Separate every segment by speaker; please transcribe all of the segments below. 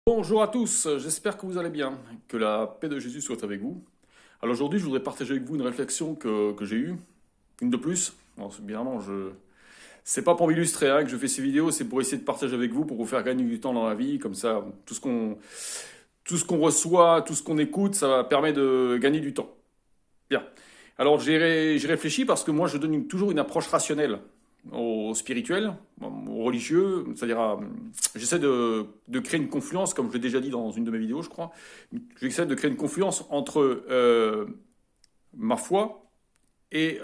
Speaker 1: Bonjour à tous, j'espère que vous allez bien, que la paix de Jésus soit avec vous. Alors aujourd'hui, je voudrais partager avec vous une réflexion que j'ai eue, une de plus. Bon, évidemment, c'est pas pour m'illustrer que je fais ces vidéos, c'est pour essayer de partager avec vous, pour vous faire gagner du temps dans la vie, comme ça, tout ce qu'on reçoit, tout ce qu'on écoute, ça permet de gagner du temps. Bien. Alors j'ai réfléchi parce que moi, je donne toujours une approche rationnelle au spirituel, au religieux, c'est-à-dire j'essaie de créer une confluence, comme je l'ai déjà dit dans une de mes vidéos, je crois. J'essaie de créer une confluence entre ma foi et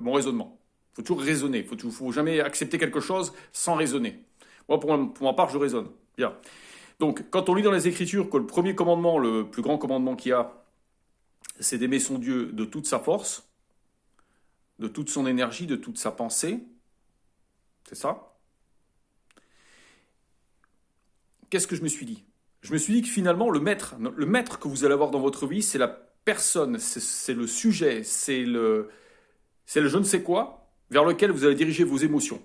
Speaker 1: mon raisonnement. Il faut toujours raisonner, faut jamais accepter quelque chose sans raisonner. Moi, pour ma part, je raisonne. Bien. Donc, quand on lit dans les Écritures que le premier commandement, le plus grand commandement qu'il y a, c'est d'aimer son Dieu de toute sa force, de toute son énergie, de toute sa pensée, c'est ça. Qu'est-ce que je me suis dit? Je me suis dit que finalement, le maître que vous allez avoir dans votre vie, c'est la personne, c'est le sujet, c'est le je ne sais quoi vers lequel vous allez diriger vos émotions.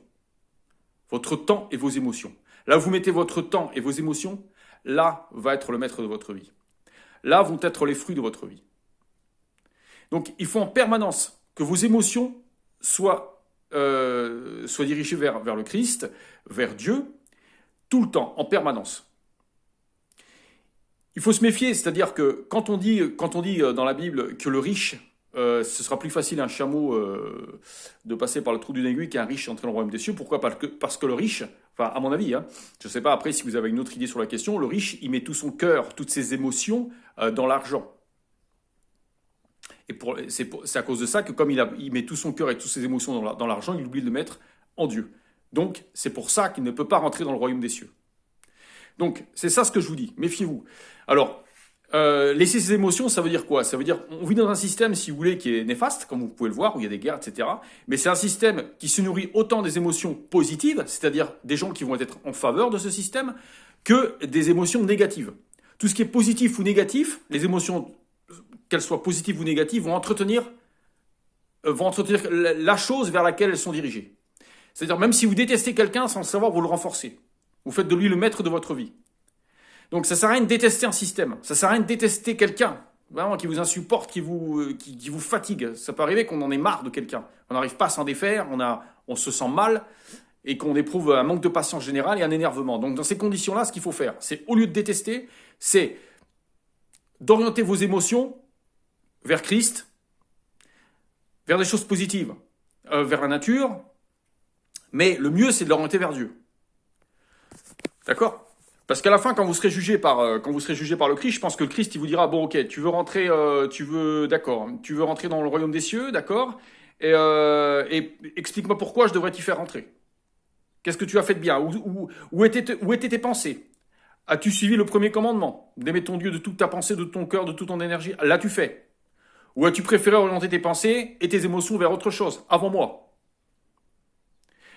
Speaker 1: Votre temps et vos émotions. Là où vous mettez votre temps et vos émotions, là va être le maître de votre vie. Là vont être les fruits de votre vie. Donc il faut en permanence que vos émotions soient dirigées vers le Christ, vers Dieu, tout le temps, en permanence. Il faut se méfier, c'est-à-dire que quand on dit dans la Bible que le riche, ce sera plus facile à un chameau de passer par le trou d'une aiguille qu'un riche entrer dans le royaume des cieux. Pourquoi? Parce que le riche, enfin à mon avis, je ne sais pas après si vous avez une autre idée sur la question, le riche, il met tout son cœur, toutes ses émotions dans l'argent. Et c'est à cause de ça que comme il met tout son cœur et toutes ses émotions dans l'argent, il oublie de le mettre en Dieu. Donc c'est pour ça qu'il ne peut pas rentrer dans le royaume des cieux. Donc c'est ça ce que je vous dis, méfiez-vous. Alors, laisser ses émotions, ça veut dire quoi? Ça veut dire, on vit dans un système, si vous voulez, qui est néfaste, comme vous pouvez le voir, où il y a des guerres, etc. Mais c'est un système qui se nourrit autant des émotions positives, c'est-à-dire des gens qui vont être en faveur de ce système, que des émotions négatives. Tout ce qui est positif ou négatif, les émotions, qu'elles soient positives ou négatives, vont entretenir la chose vers laquelle elles sont dirigées. C'est-à-dire, même si vous détestez quelqu'un, sans le savoir, vous le renforcez. Vous faites de lui le maître de votre vie. Donc ça sert à rien de détester un système. Ça sert à rien de détester quelqu'un, vraiment, qui vous insupporte, qui vous fatigue. Ça peut arriver qu'on en ait marre de quelqu'un. On n'arrive pas à s'en défaire, on se sent mal et qu'on éprouve un manque de patience générale et un énervement. Donc dans ces conditions-là, ce qu'il faut faire, c'est au lieu de détester, c'est d'orienter vos émotions vers Christ, vers des choses positives, vers la nature, mais le mieux, c'est de l'orienter vers Dieu. D'accord? Parce qu'à la fin, quand vous serez jugé par le Christ, je pense que le Christ, il vous dira, bon, ok, tu veux rentrer dans le royaume des cieux, d'accord? Et explique-moi pourquoi je devrais t'y faire rentrer. Qu'est-ce que tu as fait de bien? Où étaient tes pensées? As-tu suivi le premier commandement? D'aimer ton Dieu de toute ta pensée, de ton cœur, de toute ton énergie. L'as-tu fait? Ou as-tu préféré orienter tes pensées et tes émotions vers autre chose, avant moi?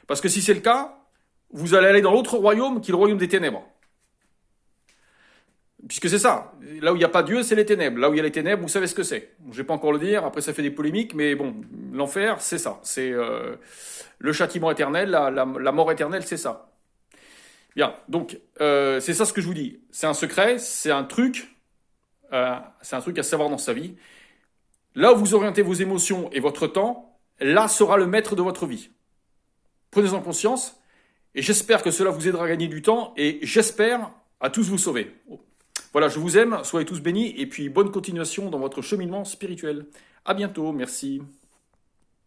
Speaker 1: Parce que si c'est le cas, vous allez aller dans l'autre royaume qui est le royaume des ténèbres. Puisque c'est ça. Là où il n'y a pas Dieu, c'est les ténèbres. Là où il y a les ténèbres, vous savez ce que c'est. Je ne vais pas encore le dire, après ça fait des polémiques, mais bon, l'enfer, c'est ça. C'est le châtiment éternel, la mort éternelle, c'est ça. Bien, donc c'est ça ce que je vous dis. C'est un secret, c'est un truc à savoir dans sa vie. Là où vous orientez vos émotions et votre temps, là sera le maître de votre vie. Prenez-en conscience, et j'espère que cela vous aidera à gagner du temps, et j'espère à tous vous sauver. Voilà, je vous aime, soyez tous bénis, et puis bonne continuation dans votre cheminement spirituel. À bientôt, merci.